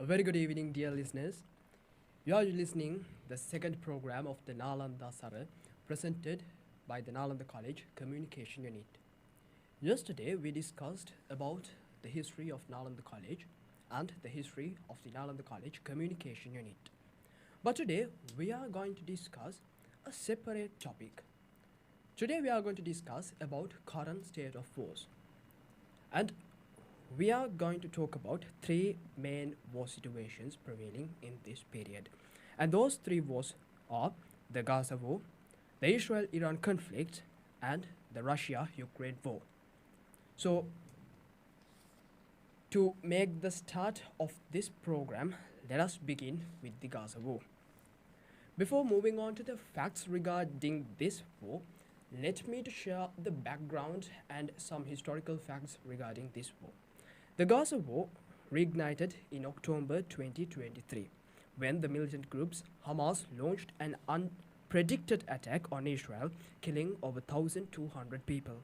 A very good evening, dear listeners. You are listening the second program of the Nalandasara presented by the Nalanda College Communication Unit. Yesterday we discussed about the history of Nalanda College and the history of the Nalanda College Communication Unit. But today we are going to discuss a separate topic. Today we are going to discuss about current state of wars. And we are going to talk about three main war situations prevailing in this period. And those three wars are the Gaza War, the Israel Iran conflict, and the Russia Ukraine war. So, to make the start of this program, let us begin with the Gaza War. Before moving on to the facts regarding this war, let me to share the background and some historical facts regarding this war. The Gaza War reignited in October 2023 when the militant groups Hamas launched an unpredicted attack on Israel, killing over 1,200 people.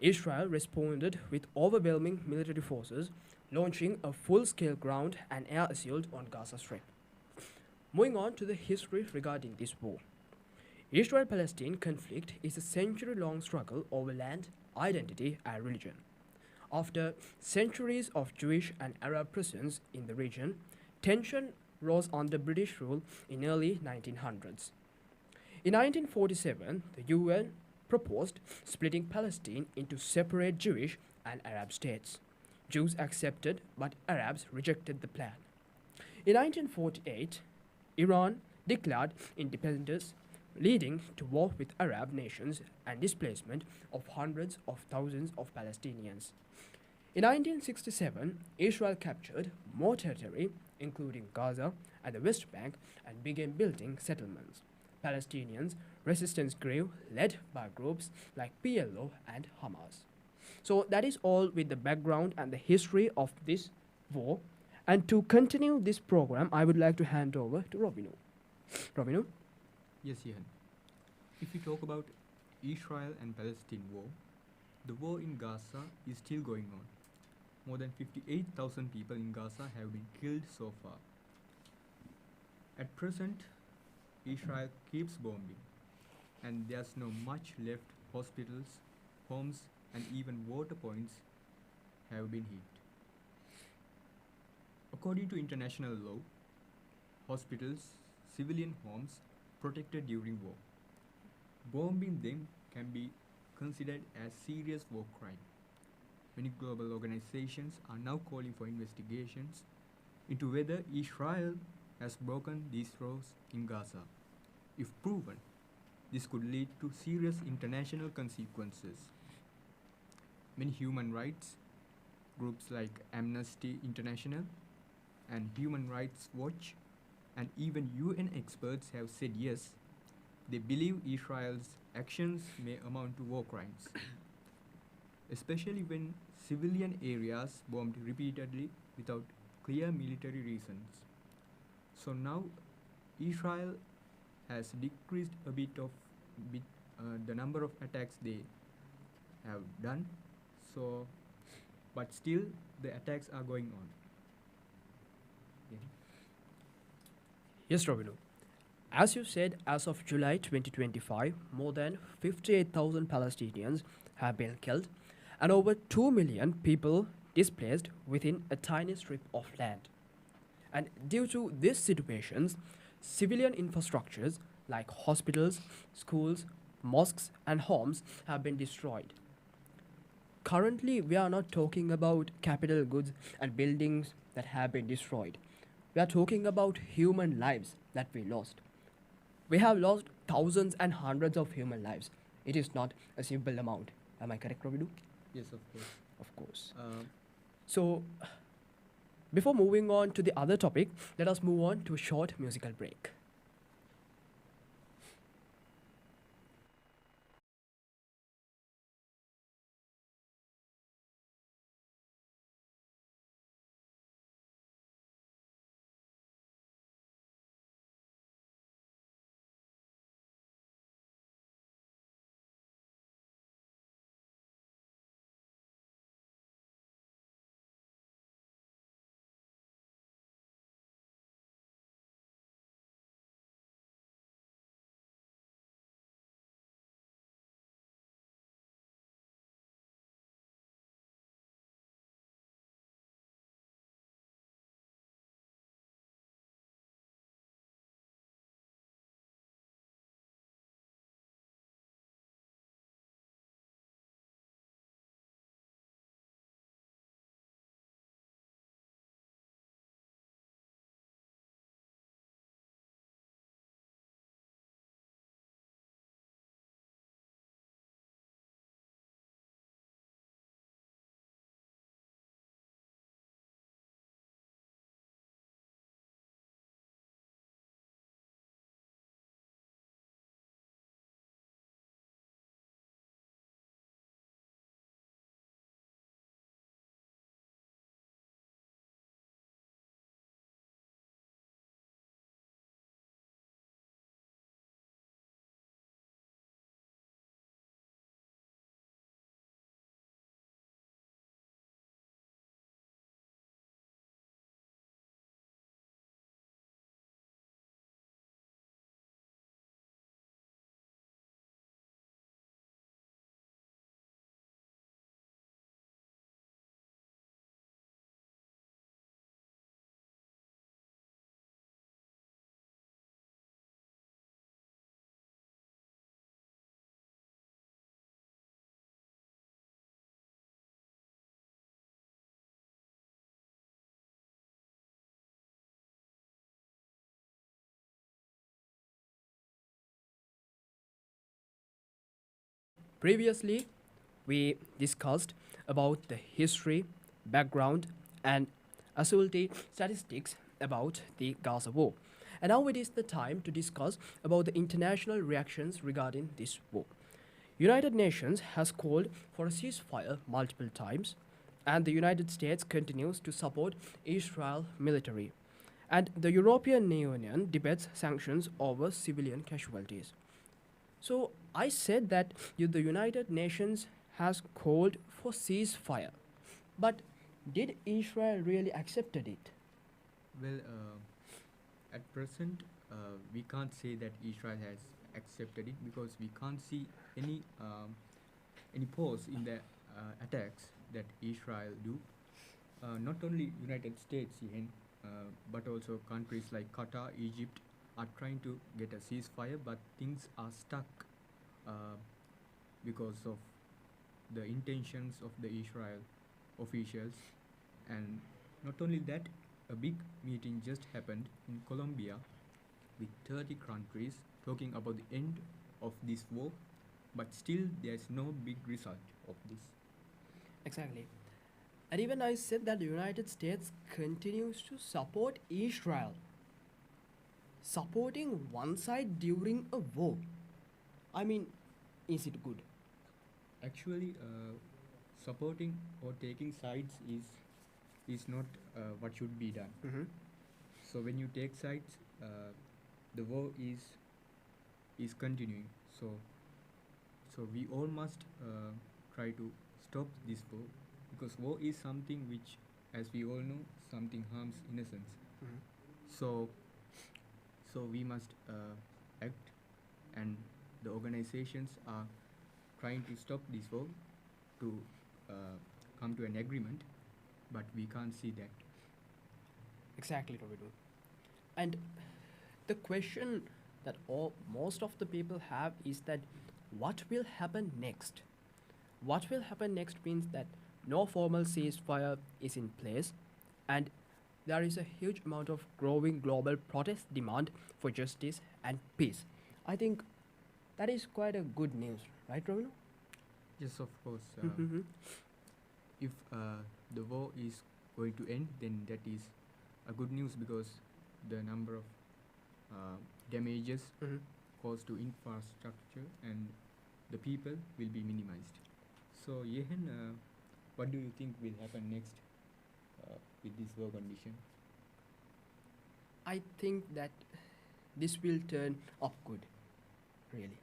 Israel responded with overwhelming military forces, launching a full-scale ground and air assault on Gaza Strip. Moving on to the history regarding this war. Israel-Palestine conflict is a century-long struggle over land, identity, and religion. After centuries of Jewish and Arab presence in the region, tension rose under British rule in early 1900s. In 1947, the UN proposed splitting Palestine into separate Jewish and Arab states. Jews accepted, but Arabs rejected the plan. In 1948, Iran declared independence, leading to war with Arab nations and displacement of hundreds of thousands of Palestinians. In 1967, Israel captured more territory, including Gaza and the West Bank, and began building settlements. Palestinians' resistance grew, led by groups like PLO and Hamas. So that is all with the background and the history of this war. And to continue this program, I would like to hand over to Robinu. Robinu? Yes, Ian. If we talk about Israel and Palestine war, the war in Gaza is still going on. More than 58,000 people in Gaza have been killed so far. At present, Israel keeps bombing, and there's no much left. Hospitals, homes, and even water points have been hit. According to international law, hospitals, civilian homes protected during war. Bombing them can be considered as serious war crime. Many global organizations are now calling for investigations into whether Israel has broken these laws in Gaza. If proven, this could lead to serious international consequences. Many human rights groups like Amnesty International and Human Rights Watch and even UN experts have said yes, they believe Israel's actions may amount to war crimes, especially when civilian areas bombed repeatedly without clear military reasons. So now Israel has decreased a bit the number of attacks they have done. So, but still the attacks are going on. Yeah. Yes, Robinu. As you said, as of July 2025, more than 58,000 Palestinians have been killed and over 2 million people displaced within a tiny strip of land. And due to these situations, civilian infrastructures like hospitals, schools, mosques, and homes have been destroyed. Currently, we are not talking about capital goods and buildings that have been destroyed. We are talking about human lives that we lost. We have lost thousands and hundreds of human lives. It is not a simple amount. Am I correct, Robidu? Yes, of course. Of course. Uh, So, before moving on to the other topic, let us move on to a short musical break. Previously, we discussed about the history, background, and assaulty statistics about the Gaza war. And now it is the time to discuss about the international reactions regarding this war. United Nations has called for a ceasefire multiple times, and the United States continues to support Israel military. And the European Union debates sanctions over civilian casualties. So I said that the United Nations has called for ceasefire, but did Israel really accepted it? Well, at present, we can't say that Israel has accepted it because we can't see any pause in the attacks that Israel do. Not only United States, even, but also countries like Qatar, Egypt are trying to get a ceasefire, but things are stuck uh, because of the intentions of the Israel officials. And not only that, a big meeting just happened in Colombia with 30 countries talking about the end of this war, but still there's no big result of this. Exactly. And even I said that the United States continues to support Israel, supporting one side during a war. I mean, is it good? Actually, supporting or taking sides is not what should be done. Mm-hmm. So when you take sides, the war is continuing. So we all must try to stop this war because war is something which, as we all know, something harms innocence. Mm-hmm. So so we must act, and the organizations are trying to stop this war to uh, come to an agreement, but we can't see that. Exactly, Robidu. And the question that most of the people have is that what will happen next? What will happen next means that no formal ceasefire is in place, and there is a huge amount of growing global protest demand for justice and peace. I think that is quite a good news, right, Ravina? Yes, of course. Mm-hmm. If the war is going to end, then that is a good news because the number of uh, damages Mm-hmm. caused to infrastructure and the people will be minimized. So, Yehen, what do you think will happen next with this war condition? I think that this will turn up good, really.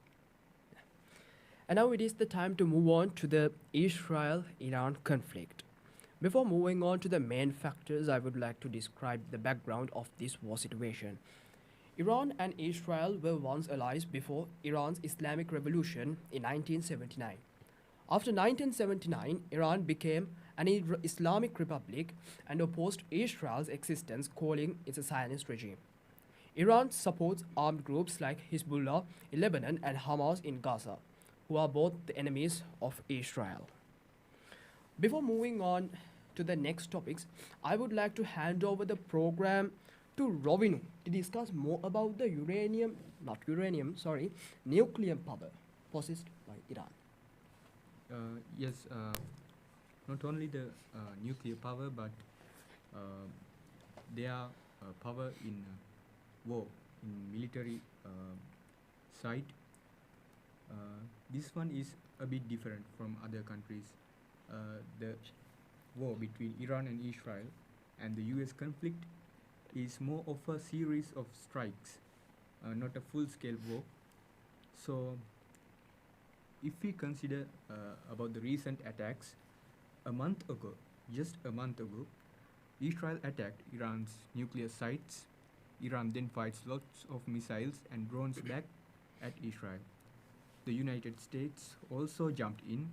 And now it is the time to move on to the Israel Iran conflict. Before moving on to the main factors, I would like to describe the background of this war situation. Iran and Israel were once allies before Iran's Islamic Revolution in 1979. After 1979, Iran became an Islamic republic and opposed Israel's existence, calling it a Zionist regime. Iran supports armed groups like Hezbollah in Lebanon and Hamas in Gaza, who are both the enemies of Israel. Before moving on to the next topics, I would like to hand over the program to Rovinu to discuss more about the nuclear power possessed by Iran. Yes, not only the nuclear power, but uh, their power in war, in military side. This one is a bit different from other countries. The war between Iran and Israel and the US conflict is more of a series of strikes, not a full scale war. So, if we consider about the recent attacks, a month ago, just a month ago, Israel attacked Iran's nuclear sites. Iran then fired lots of missiles and drones back at Israel. The United States also jumped in,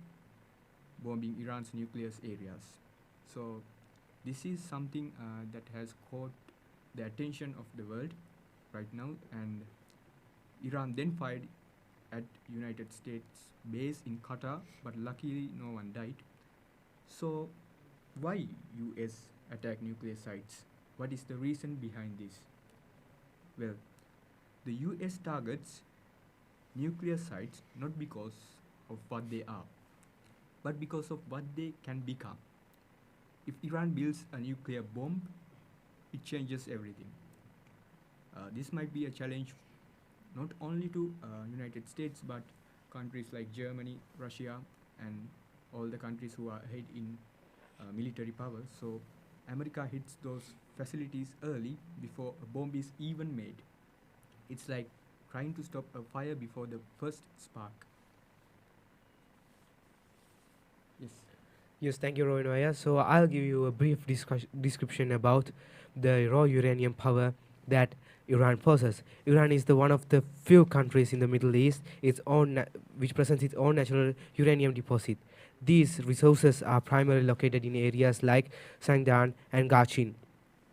bombing Iran's nuclear areas. So, this is something that has caught the attention of the world right now, and Iran then fired at United States base in Qatar, but luckily no one died. So, why US attack nuclear sites? What is the reason behind this? Well, the US targets nuclear sites not because of what they are, but because of what they can become. If Iran builds a nuclear bomb, it changes everything. This might be a challenge not only to United States but countries like Germany, Russia, and all the countries who are ahead in military power. So America hits those facilities early before a bomb is even made. It's like trying to stop a fire before the first spark. Yes. Yes, thank you, Rohinoya. So I'll give you a brief description about the raw uranium power that Iran possesses. Iran is the one of the few countries in the Middle East which presents its own natural uranium deposit. These resources are primarily located in areas like Sangdan and Gachin.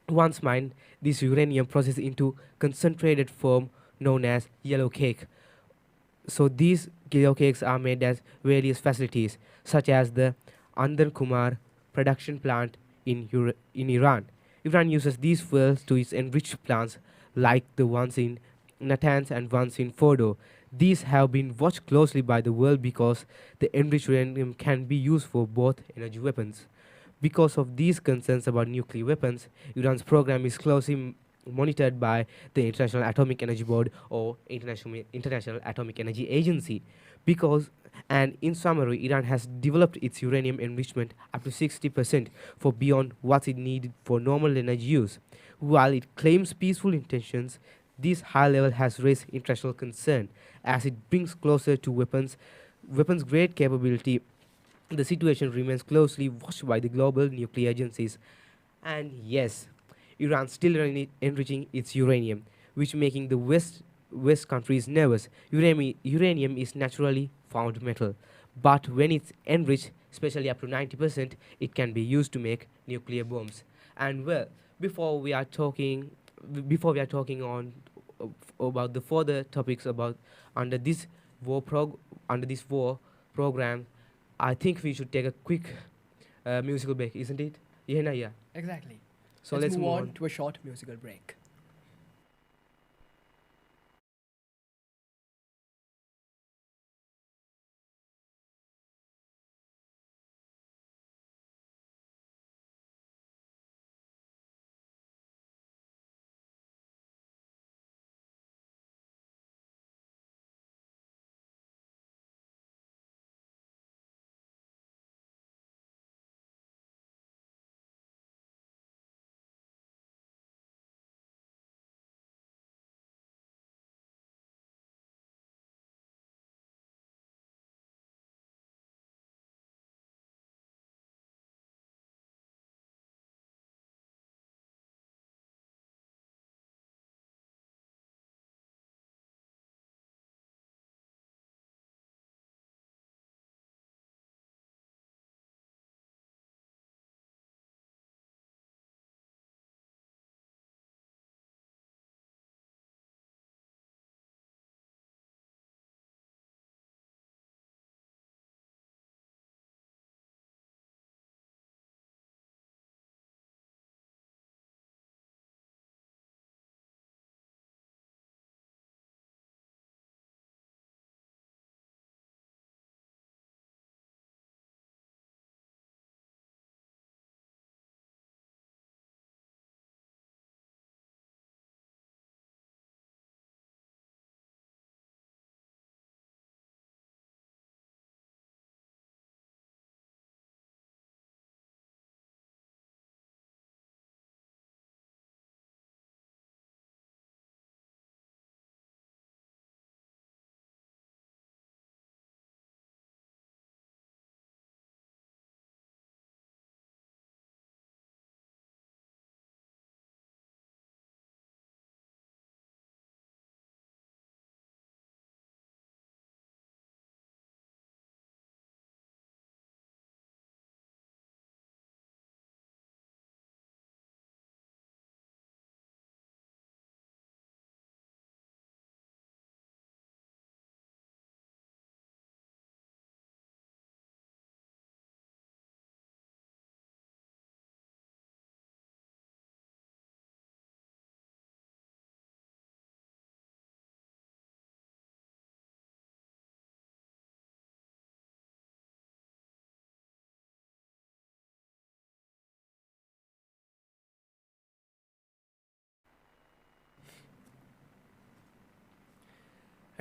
Once mined, this uranium processed into concentrated form known as yellow cake. So these yellow cakes are made at various facilities, such as the Andan Kumar production plant in Iran. Iran uses these fuels to its enriched plants, like the ones in Natanz and ones in Fordo. These have been watched closely by the world because the enriched uranium can be used for both energy weapons. Because of these concerns about nuclear weapons, Iran's program is closely monitored by the International Atomic Energy Board or International Atomic Energy Agency. Because and in summary, Iran has developed its uranium enrichment up to 60% for beyond what it needed for normal energy use. While it claims peaceful intentions, this high level has raised international concern as it brings closer to weapons grade capability. The situation remains closely watched by the global nuclear agencies. And yes, Iran still enriching its uranium, which making the West countries nervous. Uranium is naturally found metal, but when it's enriched, especially up to 90%, it can be used to make nuclear bombs. And well, before we are talking, before we are talking on about the further topics about under this under this war program, I think we should take a quick musical break, isn't it? Yeah, yeah. Exactly. So Let's let's move move on on. to a short musical break.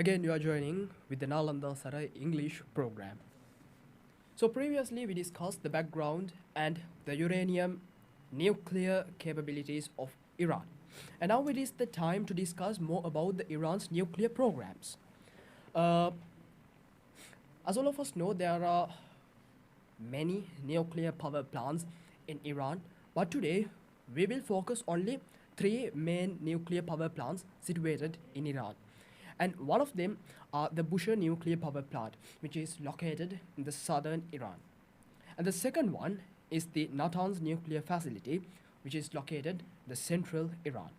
Again, you are joining with the Nalandasara English program. So previously we discussed the background and the uranium nuclear capabilities of Iran. And now it is the time to discuss more about the Iran's nuclear programs. Uh, as all of us know, there are many nuclear power plants in Iran, but today we will focus only three main nuclear power plants situated in Iran. And one of them are the Bushehr nuclear power plant, which is located in the southern Iran. And the second one is the Natanz nuclear facility, which is located in the central Iran.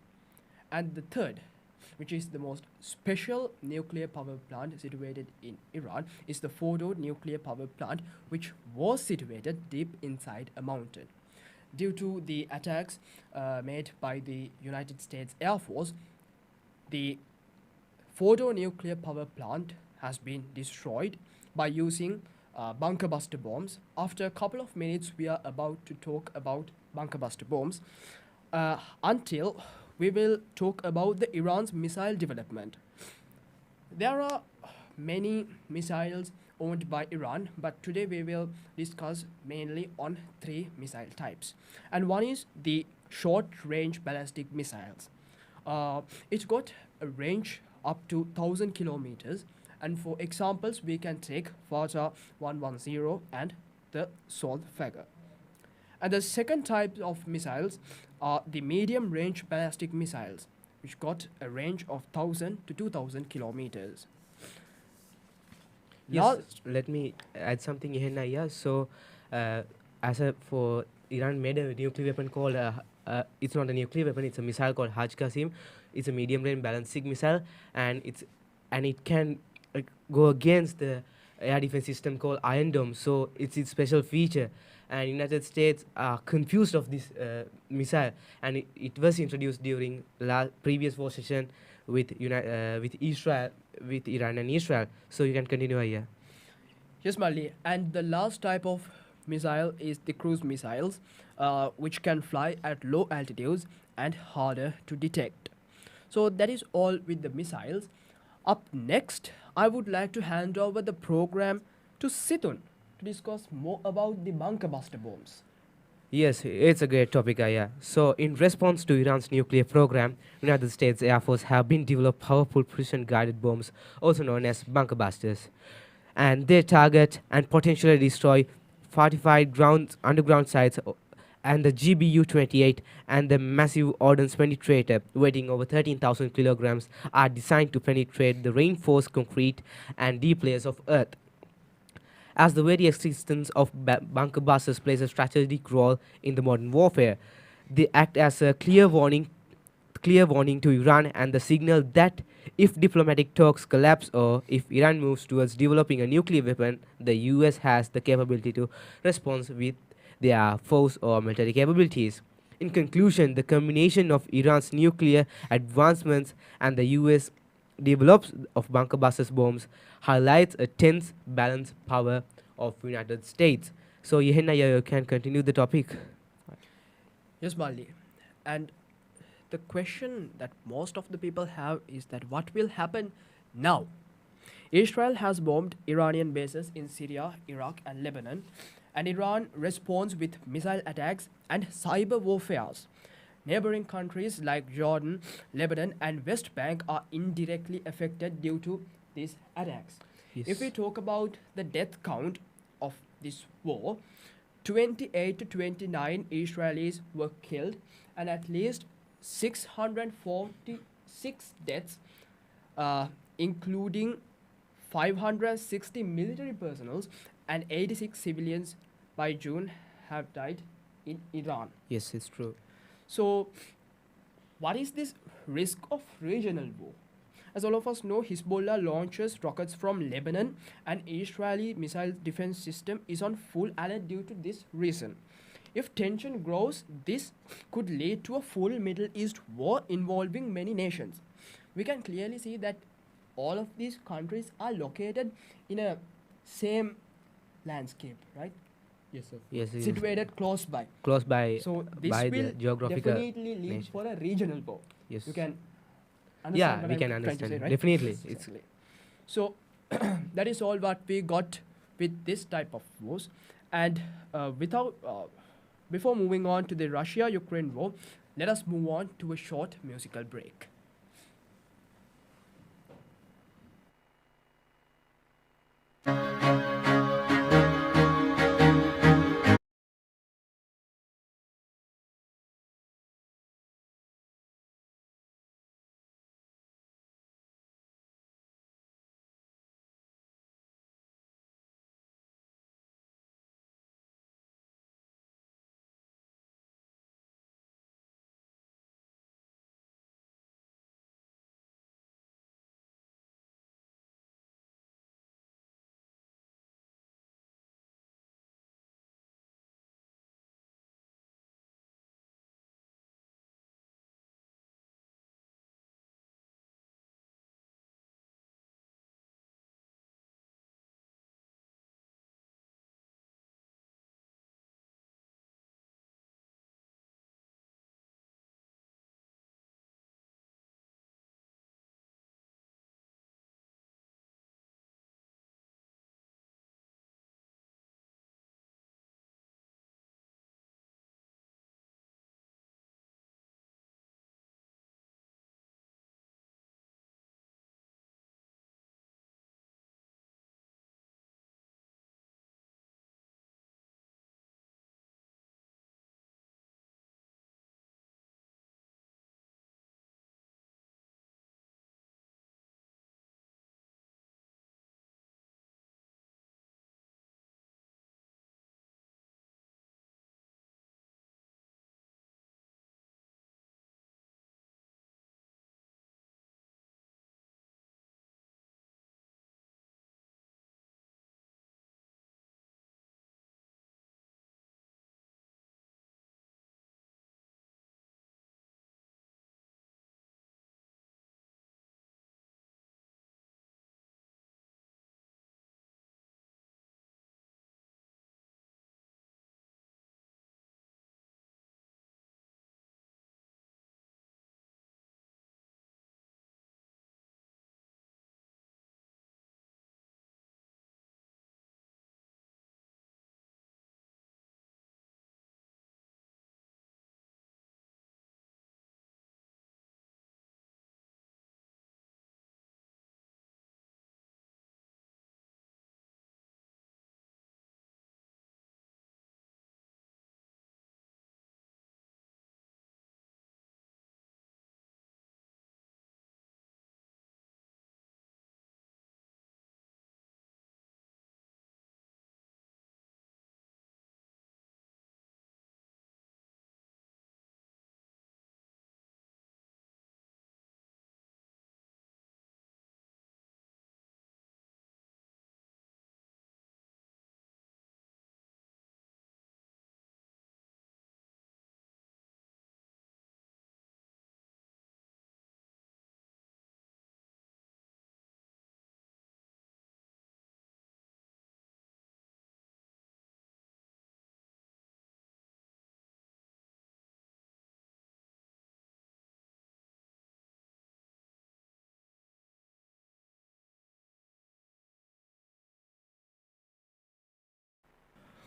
And the third, which is the most special nuclear power plant situated in Iran, is the Fordo nuclear power plant, which was situated deep inside a mountain. Due to the attacks made by the United States Air Force, the Fordo nuclear power plant has been destroyed by using bunker buster bombs. After a couple of minutes, we are about to talk about bunker buster bombs. Until we will talk about the Iran's missile development. There are many missiles owned by Iran, but today we will discuss mainly on three missile types. And one is the short-range ballistic missiles. It's got a range up to 1,000 kilometers, and for examples we can take Fata 110 and the Solfager. And the second type of missiles are the medium-range ballistic missiles, which got a range of 1,000 to 2,000 kilometers. Yes, let me add something here. Yeah, so for Iran made a nuclear weapon called it's not a nuclear weapon; it's a missile called Haj Qasim. It's a medium-range ballistic missile, and it can go against the air defense system called Iron Dome. So it's its special feature. And United States are confused of this missile, and it was introduced during previous war session with Israel, with Iran and Israel. So you can continue here. Yes, Mali. And the last type of missile is the cruise missiles, which can fly at low altitudes and harder to detect. So that is all with the missiles. Up next, I would like to hand over the program to Situn to discuss more about the bunker buster bombs. Yes, it's a great topic, Aya. So, in response to Iran's nuclear program, United States Air Force have been developed powerful precision-guided bombs, also known as bunker busters, and they target and potentially destroy fortified underground sites, and the GBU-28 and the massive ordnance penetrator, weighing over 13,000 kilograms, are designed to penetrate the reinforced concrete and deep layers of Earth. As the very existence of bunker busters plays a strategic role in the modern warfare, they act as a clear warning to Iran and the signal that if diplomatic talks collapse or if Iran moves towards developing a nuclear weapon, the US has the capability to respond with their force or military capabilities. In conclusion, the combination of Iran's nuclear advancements and the US develops of bunker busters bombs highlights a tense balanced power of United States. So Yehenna, you can continue the topic. Yes, Mali. And the question that most of the people have is that what will happen now? Israel has bombed Iranian bases in Syria, Iraq, and Lebanon, and Iran responds with missile attacks and cyber warfares. Neighboring countries like Jordan, Lebanon, and West Bank are indirectly affected due to these attacks. Yes. If we talk about the death count of this war, 28 to 29 Israelis were killed, and at least 646 deaths, including 560 military personnel and 86 civilians by June have died in Iran. Yes, it's true. So, what is this risk of regional war? As all of us know, Hezbollah launches rockets from Lebanon, and Israeli missile defense system is on full alert due to this reason. If tension grows, this could lead to a full Middle East war involving many nations. We can clearly see that all of these countries are located in a same landscape, right? Yes, sir. Yes, yes. Situated close by. Close by, So this by will the geographical definitely lead nation. for a regional war. Yes. You can understand Yeah, what we I'm can trying to understand. say, right? Definitely. Yes, It's exactly. So that is all what we got with this type of wars. And without before moving on to the Russia-Ukraine war, let us move on to a short musical break.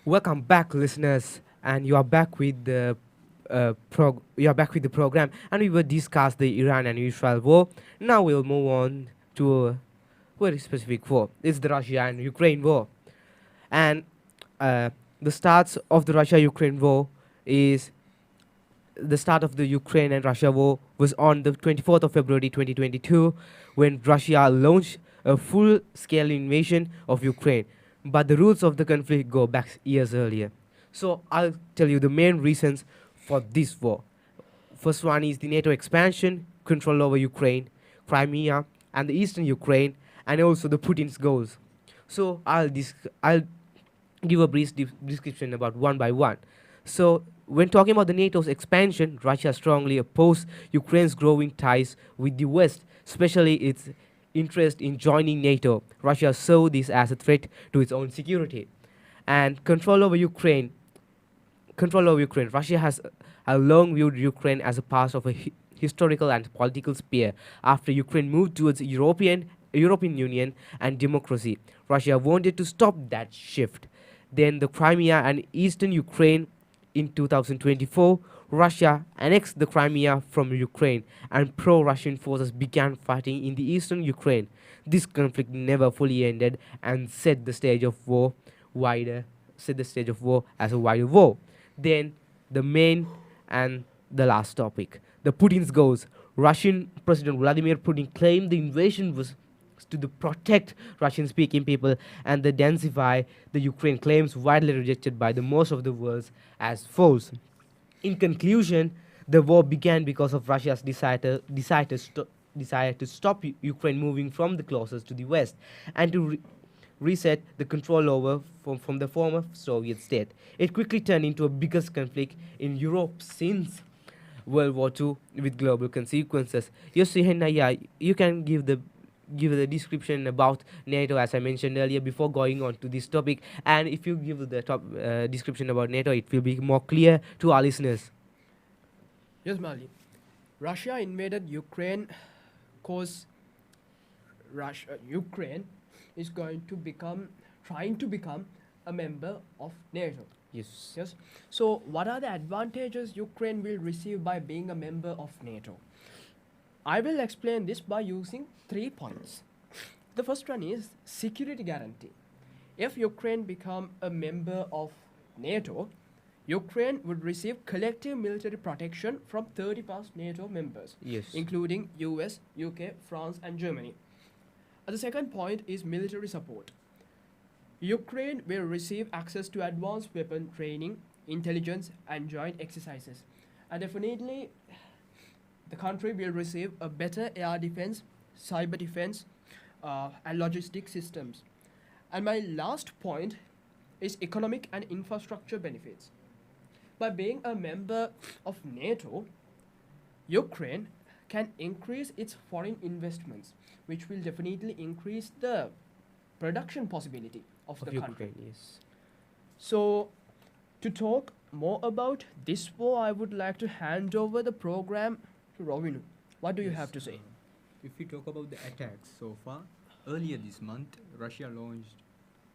Welcome back, listeners, and you are back with the you are back with the program, and we will discuss the Iran and Israel war. Now we'll move on to a very specific war. It's the Russia and Ukraine war, and the starts of the Russia-Ukraine war is the start of the Ukraine and Russia war was on the 24th of February 2022 when Russia launched a full-scale invasion of Ukraine. But the roots of the conflict go back years earlier. So I'll tell you the main reasons for this war. First one is the NATO expansion, control over Ukraine, Crimea, and the eastern Ukraine, and also the Putin's goals. So I'll give a brief description about one by one. So when talking about the NATO's expansion, Russia strongly opposed Ukraine's growing ties with the West, especially its interest in joining NATO. Russia saw this as a threat to its own security. And control over Ukraine. Russia has long viewed Ukraine as a part of a historical and political sphere. After Ukraine moved towards European European Union and democracy. Russia wanted to stop that shift. Then the Crimea and eastern Ukraine in 2024, Russia annexed the Crimea from Ukraine and pro-Russian forces began fighting in the eastern Ukraine. This conflict never fully ended and set the stage of war as a wider war. Then the main and the last topic, the Putin's goals. Russian President Vladimir Putin claimed the invasion was to protect Russian-speaking people and the densify the Ukraine claims widely rejected by the most of the world as false. In conclusion, the war began because of Russia's desire to stop Ukraine moving from the closest to the west and to reset the control over from the former Soviet state. It quickly turned into a biggest conflict in Europe since World War II with global consequences. Yes, Henna, yeah, you can give the description about NATO as I mentioned earlier before going on to this topic. And if you give the top description about NATO, it will be more clear to our listeners. Yes, Mali. Russia invaded Ukraine cause Ukraine is trying to become a member of NATO. Yes. Yes. So, what are the advantages Ukraine will receive by being a member of NATO? I will explain this by using 3 points. The first one is security guarantee. If Ukraine become a member of NATO, Ukraine would receive collective military protection from 30 plus NATO members, Yes. including US, UK, France, and Germany. The second point is military support. Ukraine will receive access to advanced weapon training, intelligence, and joint exercises. And definitely, the country will receive a better air defense, cyber defense, and logistic systems. And my last point is economic and infrastructure benefits. By being a member of NATO, Ukraine can increase its foreign investments, which will definitely increase the production possibility of the country. Ukraine, yes. So, to talk more about this war, I would like to hand over the program to Rovinu. What do you Yes, have to say? If we talk about the attacks so far, earlier this month, Russia launched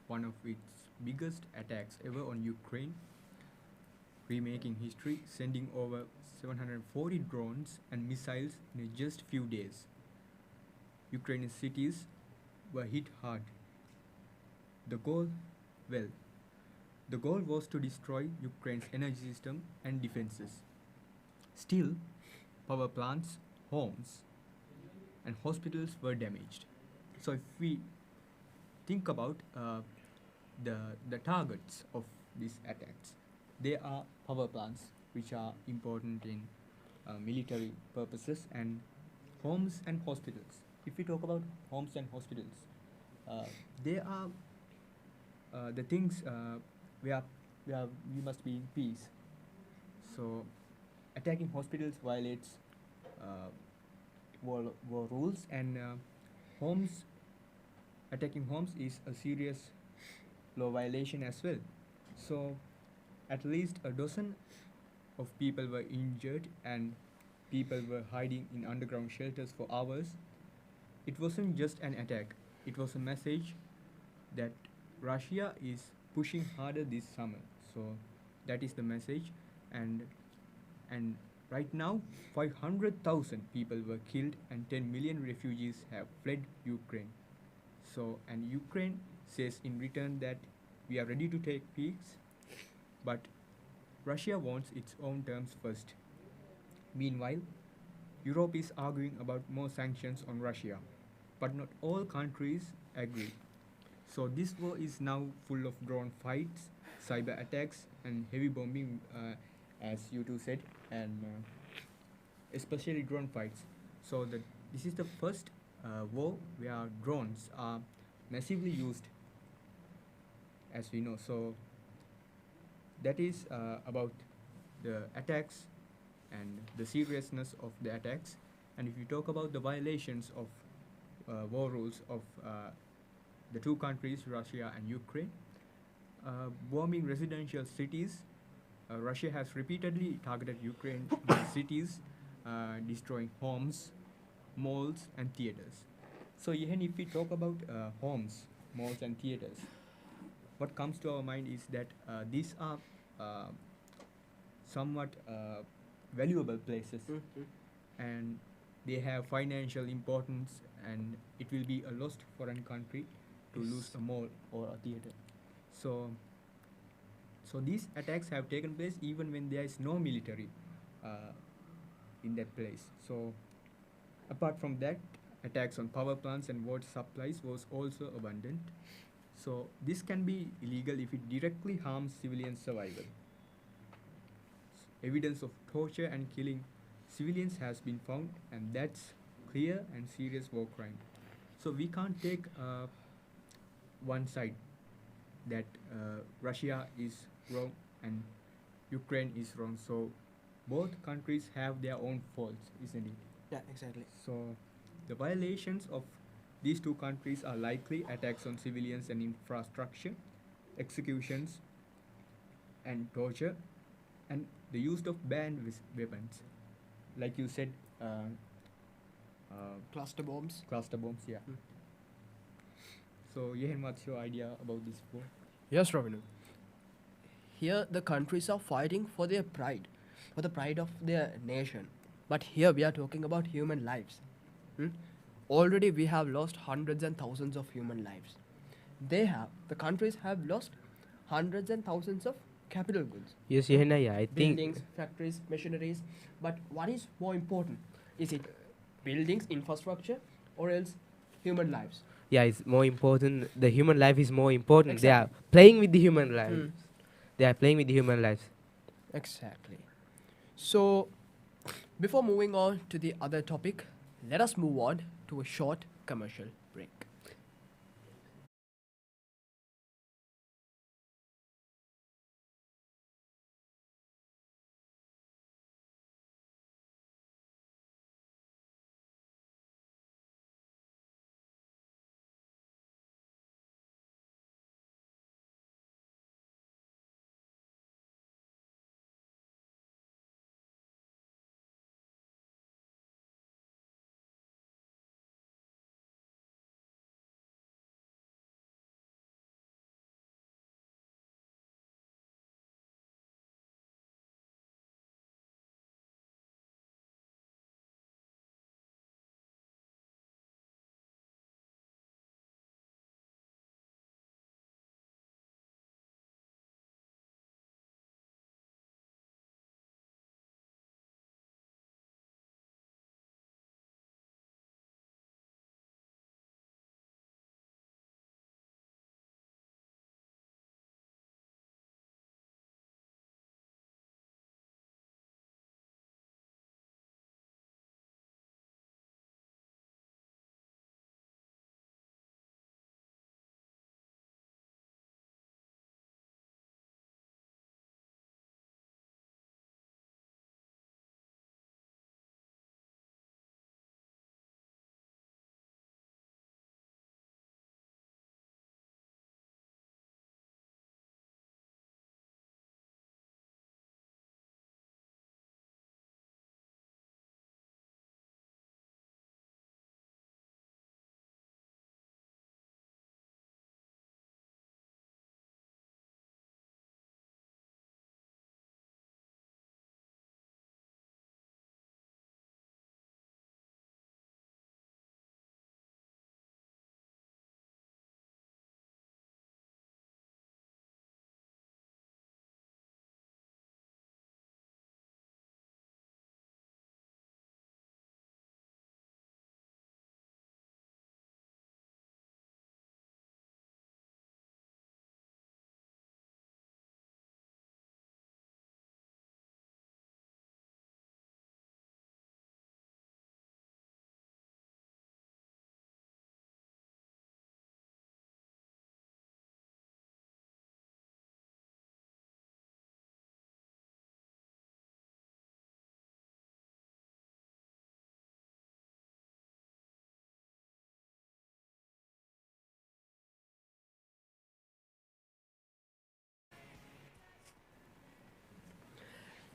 one of its biggest attacks ever on Ukraine, remaking history, sending over 740 drones and missiles in just few days. Ukrainian cities were hit hard. The goal, well, the goal was to destroy Ukraine's energy system and defenses. Still, power plants, homes, and hospitals were damaged. So, if we think about the targets of these attacks, they are power plants, which are important in military purposes, and homes and hospitals. If we talk about homes and hospitals, they are the things where we must be in peace. So, attacking hospitals violates war rules, and homes attacking homes is a serious law violation as well. So, at least a dozen of people were injured and people were hiding in underground shelters for hours. It wasn't just an attack, it was a message that Russia is pushing harder this summer. So that is the message, and right now 500,000 people were killed and 10 million refugees have fled Ukraine. So, and Ukraine says in return that we are ready to take peace, but Russia wants its own terms first. Meanwhile, Europe is arguing about more sanctions on Russia, but not all countries agree. So this war is now full of drone fights, cyber attacks, and heavy bombing, as you two said, and especially drone fights. So this is the first war where drones are massively used, as we know. So that is about the attacks and the seriousness of the attacks. And if you talk about the violations of war rules of the two countries, Russia and Ukraine, bombing residential cities, Russia has repeatedly targeted Ukraine cities, destroying homes, malls, and theaters. So even if we talk about homes, malls, and theaters, what comes to our mind is that these are uh, somewhat valuable places, Mhm. and they have financial importance, and it will be a loss for a country to lose Yes. a mall or a theater. So, so these attacks have taken place even when there is no military uh, in that place. So apart from that, attacks on power plants and water supplies was also abundant. So this can be illegal if it directly harms civilian survival. Evidence of torture and killing civilians has been found, and that's clear and serious war crime. So we can't take one side that Russia is wrong and Ukraine is wrong. So both countries have their own faults, isn't it? Yeah, exactly. So the violations of these two countries are likely attacks on civilians and infrastructure, executions and torture, and the use of banned weapons. Like you said, Cluster bombs. cluster bombs, yeah. Mm. So, Yehan, what's your idea about this war? Yes, Ravinu. Here, the countries are fighting for their pride, for the pride of their nation. But here, we are talking about human lives. Hmm? Already, we have lost hundreds and thousands of human lives. The countries have lost hundreds and thousands of capital goods. Yes, Yehenna, yeah, I think Buildings, factories, machineries. But what is more important? Is it buildings, infrastructure, or else human lives? yeah, it's more important. The human life is more important. They are Exactly. playing with the human life. Hmm. They are playing with the human lives. Exactly. So, before moving on to the other topic, let us move on to a short commercial break.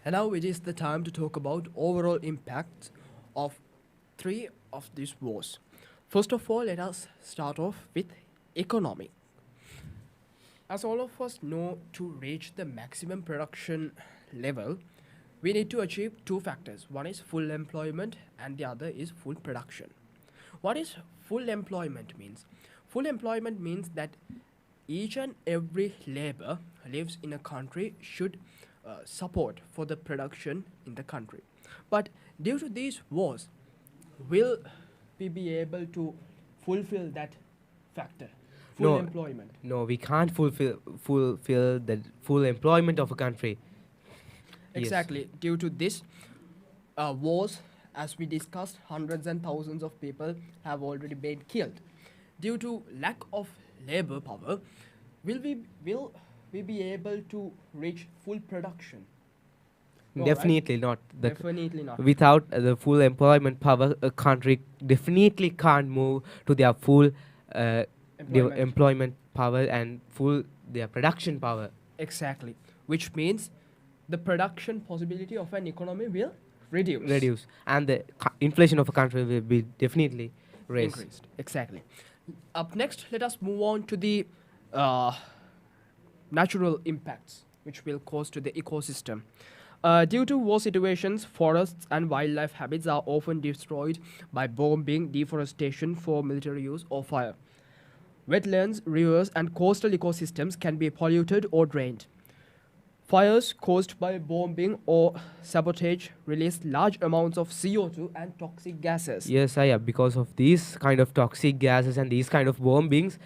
And now it is the time to talk about overall impact of three of these wars. First of all, let us start off with economy. As all of us know, to reach the maximum production level, we need to achieve two factors. One is full employment, and the other is full production. What is full employment means? Full employment means that each and every labor lives in a country should support for the production in the country. But due to these wars, will we be able to fulfill that factor? Full No, employment. no, we can't fulfill the full employment of a country. Yes. Exactly. Due to this wars, as we discussed, hundreds and thousands of people have already been killed. Due to lack of labor power, will we be able to reach full production? No, right? Definitely not. Definitely not. Without the full employment power, a country definitely can't move to their full Employment. employment power and full their production power. Exactly. Which means the production possibility of an economy will Reduce, and the inflation of a country will be definitely raised. increased. Exactly. Up next, let us move on to the uh, natural impacts which will cause to the ecosystem. Due to war situations, forests and wildlife habits are often destroyed by bombing, deforestation for military use, or fire. Wetlands, rivers, and coastal ecosystems can be polluted or drained. Fires caused by bombing or sabotage release large amounts of CO2 and toxic gases. Yes, I because of these kind of toxic gases and these kind of bombings,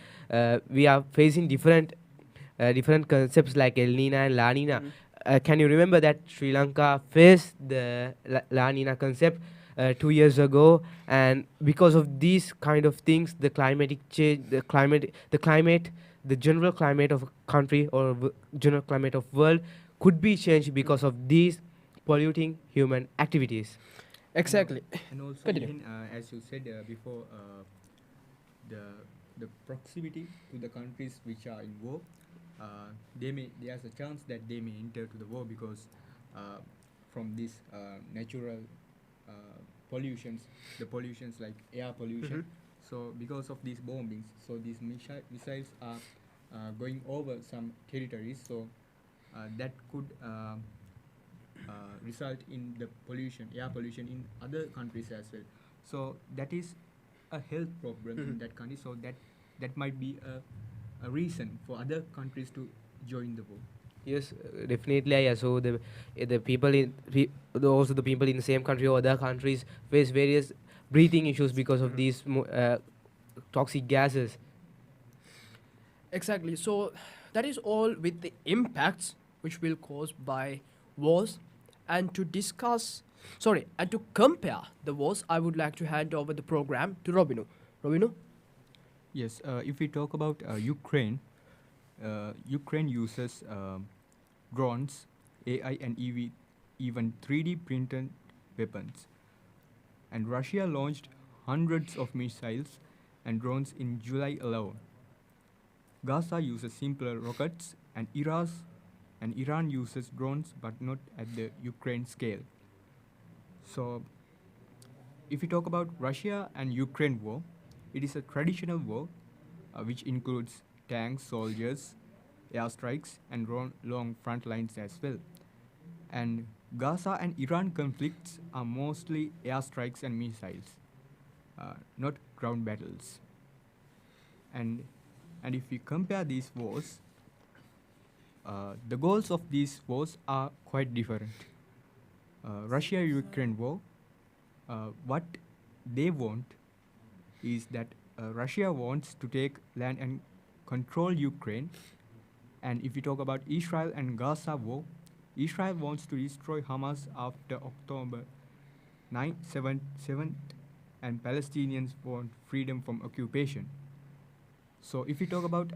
we are facing different concepts like El Nina and La Nina. Can you remember that Sri Lanka faced the La Nina concept 2 years ago, and because of these kind of things, the climatic change, the general climate of a country or general climate of world could be changed because of these polluting human activities. Exactly. And also, Continue. even as you said before, the the proximity to the countries which are in war, there's a chance that they may enter to the war because from this natural pollutions, the pollutions like air pollution. So because of these bombings, so these missiles are going over some territories. So that could result in the pollution, air pollution in other countries as well. So that is a health problem in that country. So that might be a reason for other countries to join the war. Yes, definitely. Yeah. So the people also the people in the same country or other countries face various breathing issues because of these toxic gases. Exactly. So that is all with the impacts which will cause by wars. And to discuss, and to compare the wars, I would like to hand over the program to Robinu. Robinu? Yes, if we talk about Ukraine, Ukraine uses drones, AI, and even 3D printed weapons. And Russia launched hundreds of missiles and drones in July alone. Gaza uses simpler rockets, and Iran uses drones, but not at the Ukraine scale. So, if we talk about Russia and Ukraine war, it is a traditional war which includes tanks, soldiers, airstrikes, and long front lines as well. And Gaza and Iran conflicts are mostly airstrikes and missiles, not ground battles. And if we compare these wars, the goals of these wars are quite different. Russia-Ukraine war, what they want is that Russia wants to take land and control Ukraine. And if we talk about Israel and Gaza war, Israel wants to destroy Hamas after October 7th, and Palestinians want freedom from occupation. So if we talk about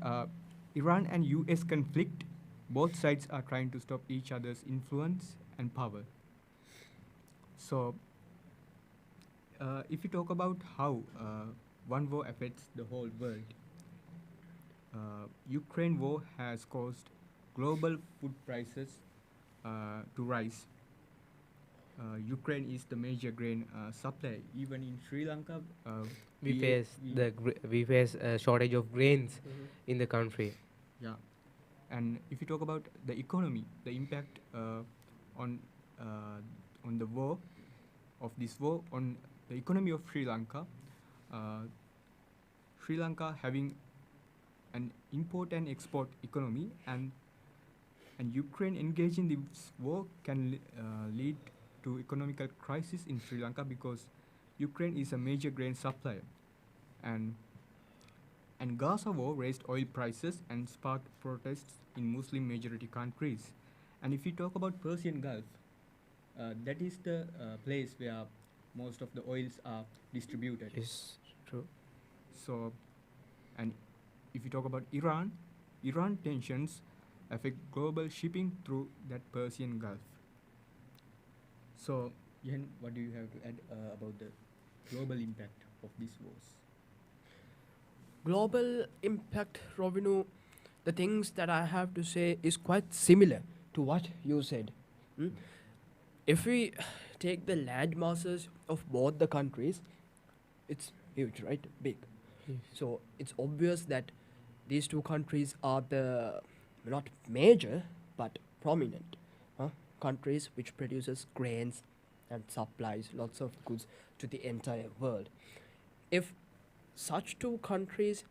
Iran and US conflict, both sides are trying to stop each other's influence and power. So if we talk about how one war affects the whole world, Ukraine war has caused global food prices to rise. Ukraine is the major grain supplier. Even in Sri Lanka, We face a shortage of grains in the country. yeah. And if you talk about the economy, the impact on the war of this war on the economy of Sri Lanka, Sri Lanka having an import and export economy, and Ukraine engaging this war can lead to economical crisis in Sri Lanka because Ukraine is a major grain supplier, and Gaza war raised oil prices and sparked protests in Muslim majority countries. And if you talk about Persian Gulf, that is the place where most of the oils are distributed. Yes, true. So, and if you talk about Iran, Iran tensions affect global shipping through that Persian Gulf. So, Yen, what do you have to add about the global impact of these wars? Global impact, Rovinu, the things that I have to say is quite similar to what you said. If we take the land masses of both the countries, it's huge, right? Big. Yes. So it's obvious that these two countries are the not major but prominent countries which produces grains and supplies lots of goods to the entire world. If such two countries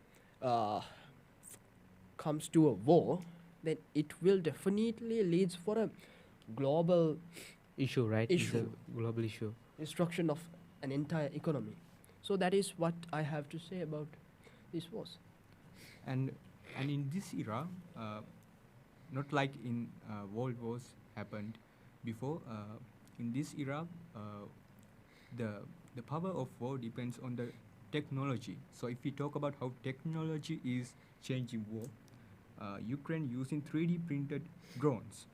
comes to a war, then it will definitely leads for a global Issue, right? It's Issue. a global issue. destruction of an entire economy. So that is what I have to say about this wars. And in this era, not like in world wars happened before. In this era, the power of war depends on the technology. So if we talk about how technology is changing war, Ukraine using 3D printed drones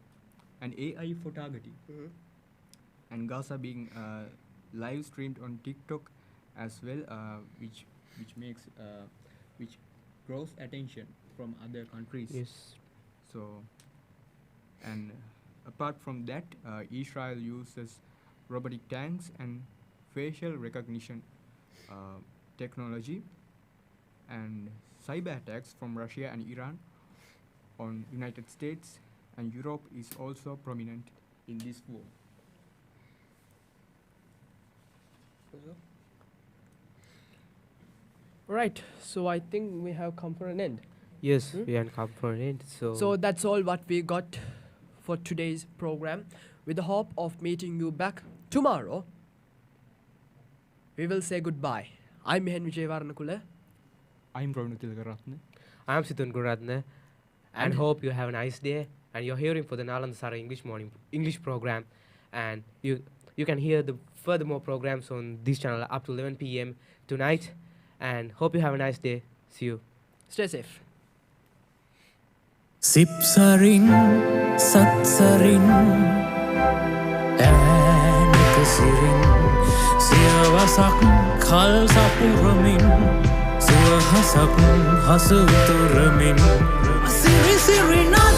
and AI for targeting, and Gaza being live streamed on TikTok as well, which makes which draws attention from other countries. Yes. So, and apart from that, Israel uses robotic tanks and facial recognition technology, and cyber attacks from Russia and Iran on United States and Europe is also prominent in this war. Right, so I think we have come for an end. Yes, we can come for an end. So that's all what we got for today's program. With the hope of meeting you back tomorrow, we will say goodbye. I'm Mihen Vijayvarnakula. I'm Ravinu Tilgaratne. I'm Situn Guradne, and hope you have a nice day. And you're hearing for the Nalandasara English program, and you can hear the furthermore programs on this channel up to 11 p.m. tonight. And hope you have a nice day. See you. Stay safe. Sipsarin, satsarin, ඇනකසිරින් සියවසක් කල් සපුරමින් සුවහසක් හසුතුරමින් සිරිසිරිනා